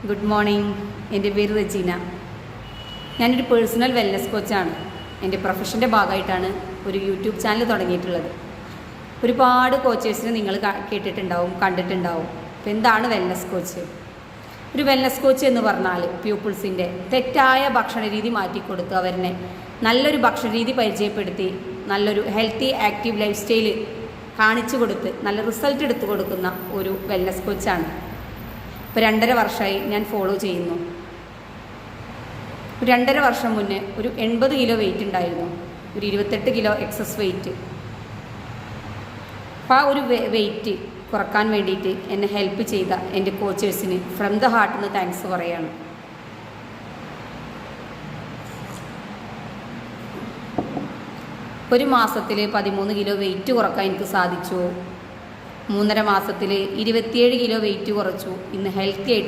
Good morning. എൻ്റെ പേര് റെജീന. ഞാനൊരു പേഴ്സണൽ വെൽനെസ് കോച്ചാണ്. എൻ്റെ പ്രൊഫഷൻ്റെ ഭാഗമായിട്ടാണ് ഒരു യൂട്യൂബ് ചാനൽ തുടങ്ങിയിട്ടുള്ളത്. ഒരുപാട് കോച്ചേഴ്സിനെ നിങ്ങൾ കേട്ടിട്ടുണ്ടാവും, കണ്ടിട്ടുണ്ടാവും. അപ്പോൾ എന്താണ് വെൽനെസ് കോച്ച്? ഒരു വെൽനെസ് കോച്ച് എന്ന് പറഞ്ഞാൽ പീപ്പിൾസിൻ്റെ തെറ്റായ ഭക്ഷണ രീതി മാറ്റിക്കൊടുത്ത് അവരെ നല്ലൊരു ഭക്ഷണ രീതി പരിചയപ്പെടുത്തി നല്ലൊരു ഹെൽത്തി ആക്റ്റീവ് ലൈഫ് സ്റ്റൈൽ കാണിച്ചു കൊടുത്ത് നല്ല റിസൾട്ട് എടുത്തു കൊടുക്കുന്ന ഒരു വെൽനെസ് കോച്ചാണ്. ഇപ്പോൾ 2.5 വർഷമായി ഞാൻ ഫോളോ ചെയ്യുന്നു. 2.5 വർഷം മുന്നേ ഒരു 80 കിലോ വെയിറ്റ് ഉണ്ടായിരുന്നു, ഒരു 28 കിലോ എക്സസ് വെയിറ്റ്. അപ്പോൾ ആ ഒരു വെയിറ്റ് കുറക്കാൻ വേണ്ടിയിട്ട് എന്നെ ഹെൽപ്പ് ചെയ്ത എൻ്റെ കോച്ചേഴ്സിന് ഫ്രം ദ ഹാർട്ടിൽ നിന്ന് താങ്ക്സ് പറയാണ്. ഒരു മാസത്തിൽ 13 കിലോ വെയിറ്റ് കുറക്കാൻ എനിക്ക് സാധിച്ചു. 3.5 മാസത്തിൽ 27 കിലോ വെയിറ്റ് കുറച്ചു. ഇന്ന് ഹെൽത്തി ആയിട്ട്